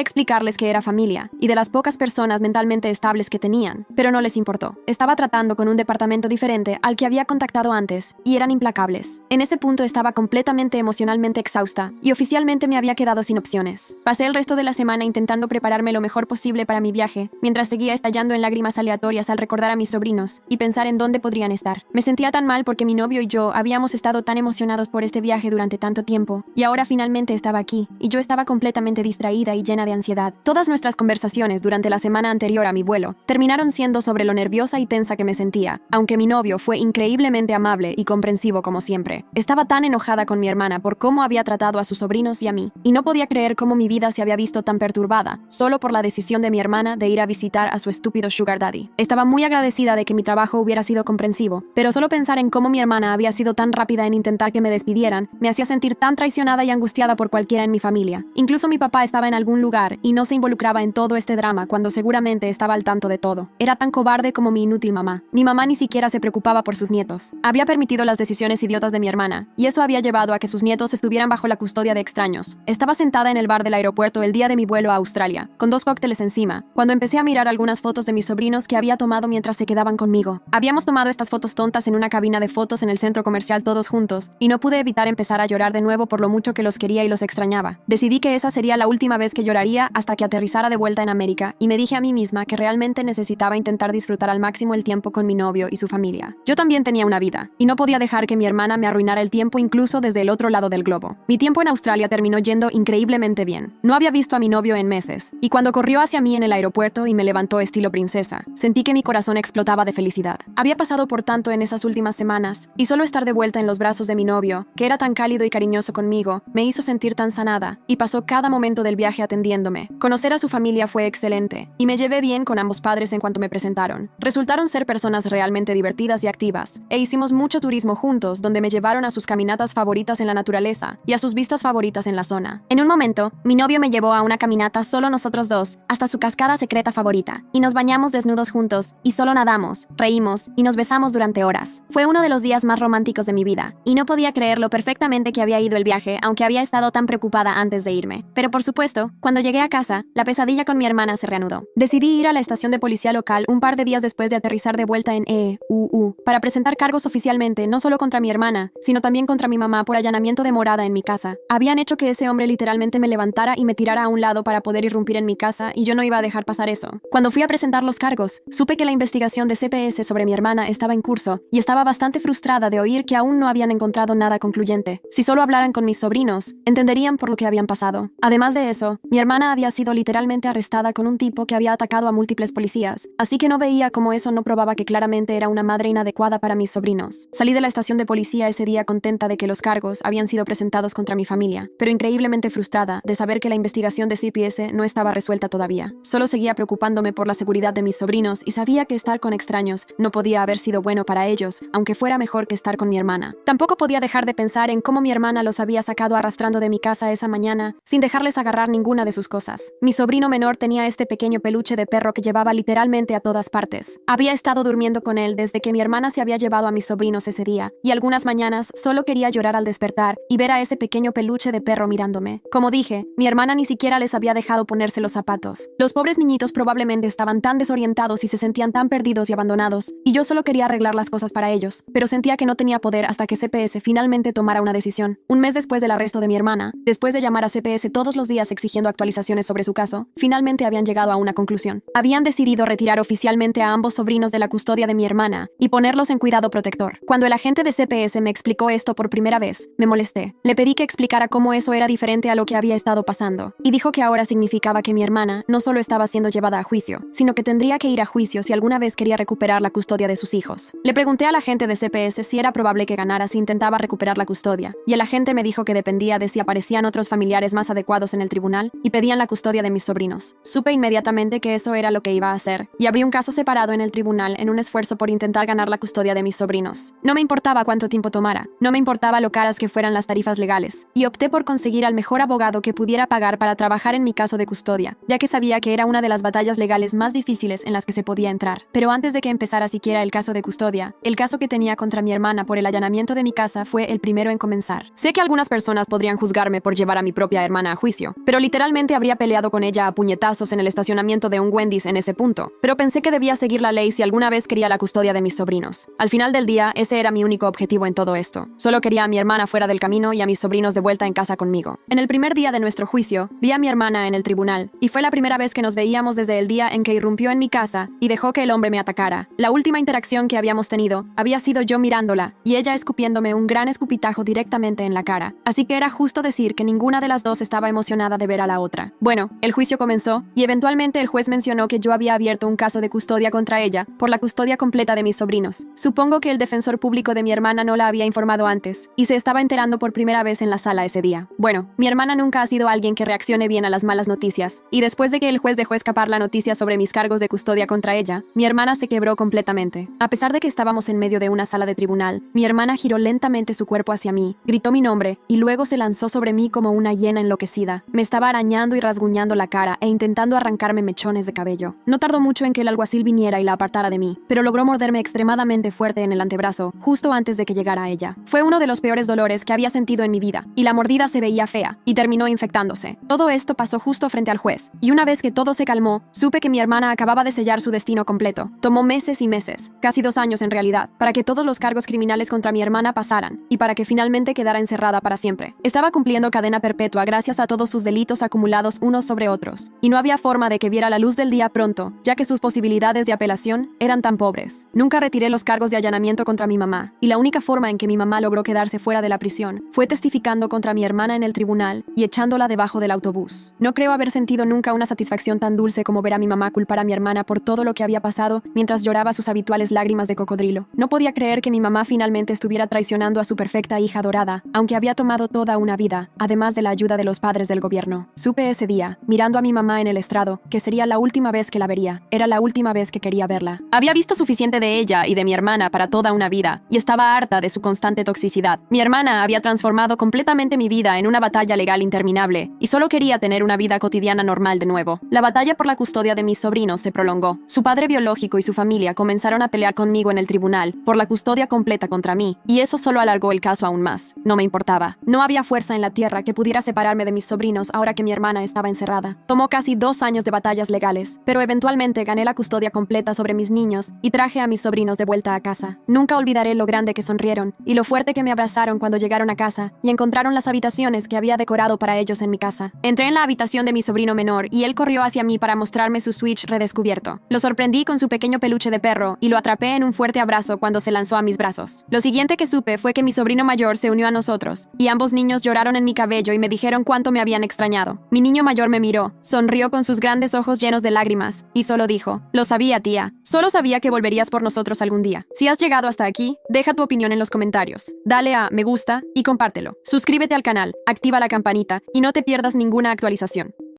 explicarles que era familia, y de las pocas personas mentalmente estables que tenían, pero no les importó. Estaba tratando con un departamento diferente al que había contactado antes, y eran implacables. En ese punto estaba completamente emocionalmente exhausta, y oficialmente me había quedado sin opciones. Pasé el resto de la semana intentando prepararme lo mejor posible para mi viaje, mientras seguía estallando en lágrimas aleatorias al recordar a mis sobrinos, y pensar en dónde podrían estar. Me sentía tan mal porque mi novio y yo habíamos estado tan emocionados por este viaje durante tanto tiempo, y ahora finalmente estaba aquí, y yo estaba completamente distraída y llena de ansiedad. Todas nuestras conversaciones durante la semana anterior a mi vuelo terminaron siendo sobre lo nerviosa y tensa que me sentía, aunque mi novio fue increíblemente amable y comprensivo como siempre. Estaba tan enojada con mi hermana por cómo había tratado a sus sobrinos y a mí, y no podía creer cómo mi vida se había visto tan perturbada, solo por la decisión de mi hermana de ir a visitar a su estúpido sugar daddy. Estaba muy agradecida de que mi trabajo hubiera sido comprensivo, pero solo pensar en cómo mi hermana había sido tan rápida en intentar que me despidieran me hacía sentir tan traicionada y angustiada por cualquiera en mi familia. Incluso mi papá estaba en algún lugar y no se involucraba en todo este drama cuando seguramente estaba al tanto de todo. Era tan cobarde como mi inútil mamá. Mi mamá ni siquiera se preocupaba por sus nietos. Había permitido las decisiones idiotas de mi hermana, y eso había llevado a que sus nietos estuvieran bajo la custodia de extraños. Estaba sentada en el bar del aeropuerto el día de mi vuelo a Australia, con 2 cócteles encima, cuando empecé a mirar algunas fotos de mis sobrinos que había tomado mientras se quedaban conmigo. Habíamos tomado estas fotos tontas en una cabina de fotos en el centro comercial todos juntos, y no pude evitar empezar a llorar de nuevo por lo mucho que los quería y los extrañaba. Decidí que esa sería la última vez que lloraría hasta que aterrizara de vuelta en América, y me dije a mí misma que realmente necesitaba intentar disfrutar al máximo el tiempo con mi novio y su familia. Yo también tenía una vida, y no podía dejar que mi hermana me arruinara el tiempo incluso desde el otro lado del globo. Mi tiempo en Australia terminó yendo increíblemente bien. No había visto a mi novio en meses, y cuando corrió hacia mí en el aeropuerto y me levantó estilo princesa, sentí que mi corazón explotaba de felicidad. Había pasado por tanto en esas últimas semanas, y solo estar de vuelta en los brazos de mi novio, que era tan cálido y cariñoso conmigo, me hizo sentir tan sanada, y pasó cada momento del viaje atendiéndome. Conocer a su familia fue excelente, y me llevé bien con ambos padres en cuanto me presentaron. Resultaron ser personas realmente divertidas y activas, e hicimos mucho turismo juntos, donde me llevaron a sus caminatas favoritas en la naturaleza y a sus vistas favoritas en la zona. En un momento, mi novio me llevó a una caminata solo nosotros dos, hasta su cascada secreta favorita, y nos bañamos desnudos juntos, y solo nadamos, reímos, y nos besamos durante horas. Fue uno de los días más románticos de mi vida, y no podía creer lo perfectamente que había ido el viaje, aunque había estado tan preocupada antes de irme. Pero por supuesto, cuando llegué a casa, la pesadilla con mi hermana se reanudó. Decidí ir a la estación de policía local un par de días después de aterrizar de vuelta en EUU, para presentar cargos oficialmente no solo contra mi hermana, sino también contra mi mamá por allanamiento de morada en mi casa. Habían hecho que ese hombre literalmente me levantara y me tirara a un lado para poder irrumpir en mi casa, y yo no iba a dejar pasar eso. Cuando fui a presentar los cargos, supe que la investigación de CPS sobre mi hermana estaba en curso, y estaba bastante frustrada de oír que aún no habían encontrado nada concluyente. Si solo hablaran con mis sobrinos, entenderían por lo que habían pasado. Además de eso, mi hermana había sido literalmente arrestada con un tipo que había atacado a múltiples policías, así que no veía cómo eso no probaba que claramente era una madre inadecuada para mis sobrinos. Salí de la estación de policía ese día contenta de que los cargos habían sido presentados contra mi familia, pero increíblemente frustrada de saber que la investigación de CPS no estaba resuelta todavía. Solo seguía preocupándome por la seguridad de mis sobrinos y sabía que estar con extraños no podía haber sido bueno para ellos, aunque fuera mejor que estar con mi hermana. Tampoco podía dejar de pensar en cómo mi hermana los había sacado arrastrando de mi casa esa mañana, sin dejarles agarrar ninguna de sus cosas. Mi sobrino menor tenía este pequeño peluche de perro que llevaba literalmente a todas partes. Había estado durmiendo con él desde que mi hermana se había llevado a mis sobrinos ese día, y algunas mañanas solo quería llorar al despertar y ver a ese pequeño peluche de perro mirándome. Como dije, mi hermana ni siquiera les había dejado ponerse los zapatos. Los pobres niñitos probablemente estaban tan desorientados y se sentían tan perdidos y abandonados, y yo solo quería arreglar las cosas para ellos, pero sentía que no tenía poder hasta que CPS finalmente tomara una decisión. Un mes después del arresto de mi hermana, después de llamar a CPS todos los días exigiendo actualizaciones sobre su caso, finalmente habían llegado a una conclusión. Habían decidido retirar oficialmente a ambos sobrinos de la custodia de mi hermana y ponerlos en cuidado protector. Cuando el agente de CPS me explicó esto por primera vez, me molesté. Le pedí que explicara cómo eso era diferente a lo que había estado pasando, y dijo que ahora significaba que mi hermana no solo estaba siendo llevada a juicio, sino que tendría que ir a juicio si alguna vez quería recuperar la custodia de sus hijos. Le pregunté al agente de CPS si era probable que ganara si intentaba recuperar la custodia, y el agente me dijo que dependía de si aparecían otros familiares más adecuados en el tribunal y pedían la custodia de mis sobrinos. Supe inmediatamente que eso era lo que iba a hacer, y abrí un caso separado en el tribunal en un esfuerzo por intentar ganar la custodia de mis sobrinos. No me importaba cuánto tiempo tomara, no me importaba lo caras que fueran las tarifas legales, y opté por conseguir al mejor abogado que pudiera pagar para trabajar en mi caso de custodia, ya que sabía que era una de las batallas legales más difíciles en las que se podía entrar. Pero antes de que empezara siquiera el caso de custodia, el caso que tenía contra mi hermana por el allanamiento de mi casa fue el primero en comenzar. Sé que algunas personas podrían juzgarme por llevar a mi propia hermana a juicio, pero literalmente habría peleado con ella a puñetazos en el estacionamiento de un Wendy's en ese punto. Pero pensé que debía seguir la ley si alguna vez quería la custodia de mis sobrinos. Al final del día, ese era mi único objetivo en todo esto. Solo quería a mi hermana fuera del camino y a mis sobrinos de vuelta en casa conmigo. En el primer día de nuestro juicio, vi a mi hermana en el tribunal, y fue la primera vez que nos veíamos desde el día en que irrumpió en mi casa y dejó que el hombre me atacara. La última interacción que habíamos tenido había sido yo mirándola y ella escupiéndome un gran escupitajo directamente en la cara. Así que era justo decir que ninguna de las dos estaba emocionada de ver a la otra. Bueno, el juicio comenzó y eventualmente el juez mencionó que yo había abierto un caso de custodia contra ella por la custodia completa de mis sobrinos. Supongo que el defensor público de mi hermana no la había informado antes y se estaba enterando por primera vez en la sala ese día. Bueno, mi hermana nunca ha sido alguien que reaccione bien a las malas noticias, y después de que el juez dejó escapar la noticia sobre mis cargos de custodia contra ella, mi hermana se quebró completamente. A pesar de que estábamos en medio de una sala de tribunal, mi hermana giró lentamente su cuerpo hacia mí, gritó mi nombre y luego se lanzó sobre mí como una hiena enloquecida. Me estaba arañando y rasguñando la cara e intentando arrancarme mechones de cabello. No tardó mucho en que el alguacil viniera y la apartara de mí, pero logró morderme extremadamente fuerte en el antebrazo, justo antes de que llegara a ella. Fue uno de los peores dolores que había sentido en mi vida, y la mordida se veía fea, y terminó infectándose. Todo esto pasó justo frente al juez, y una vez que todo se calmó, supe que mi hermana acababa de sellar su destino completo. Tomó meses y meses, casi 2 años en realidad, para que todos los cargos criminales contra mi hermana pasaran, y para que finalmente quedara encerrada para siempre. Estaba cumpliendo cadena perpetua gracias a todos sus delitos acumulados unos sobre otros, y no había forma de que viera la luz del día pronto, ya que sus posibilidades de apelación eran tan pobres. Nunca retiré los cargos de allanamiento contra mi mamá, y la única forma en que mi mamá logró quedarse fuera de la prisión fue testificando contra mi hermana en el tribunal y echándola debajo del autobús. No creo haber sentido nunca una satisfacción tan dulce como ver a mi mamá culpar a mi hermana por todo lo que había pasado mientras lloraba sus habituales lágrimas de cocodrilo. No podía creer que mi mamá finalmente estuviera traicionando a su perfecta hija adorada, aunque había tomado toda una vida, además de la ayuda de los padres del gobierno. Supe ese día, mirando a mi mamá en el estrado, que sería la última vez que la vería. Era la última vez que quería verla. Había visto suficiente de ella y de mi hermana para toda una vida, y estaba harta de su constante toxicidad. Mi hermana había transformado completamente mi vida en una batalla legal interminable, y solo quería tener una vida cotidiana normal de nuevo. La batalla por la custodia de mis sobrinos se prolongó. Su padre biológico y su familia comenzaron a pelear conmigo en el tribunal por la custodia completa contra mí, y eso solo alargó el caso aún más. No me importaba. No había fuerza en la tierra que pudiera separarme de mis sobrinos ahora que mi hermana estaba encerrada. Tomó casi 2 años de batallas legales, pero eventualmente gané la custodia completa sobre mis niños y traje a mis sobrinos de vuelta a casa. Nunca olvidaré lo grande que sonrieron y lo fuerte que me abrazaron cuando llegaron a casa y encontraron las habitaciones que había decorado para ellos en mi casa. Entré en la habitación de mi sobrino menor y él corrió hacia mí para mostrarme su Switch redescubierto. Lo sorprendí con su pequeño peluche de perro y lo atrapé en un fuerte abrazo cuando se lanzó a mis brazos. Lo siguiente que supe fue que mi sobrino mayor se unió a nosotros y ambos niños lloraron en mi cabello y me dijeron cuánto me habían extrañado. Mi niño mayor me miró, sonrió con sus grandes ojos llenos de lágrimas y solo dijo: "Lo sabía, tía. Solo sabía que volverías por nosotros algún día". Si has llegado hasta aquí, deja tu opinión en los comentarios. Dale a me gusta y compártelo. Suscríbete al canal, activa la campanita y no te pierdas ninguna actualización.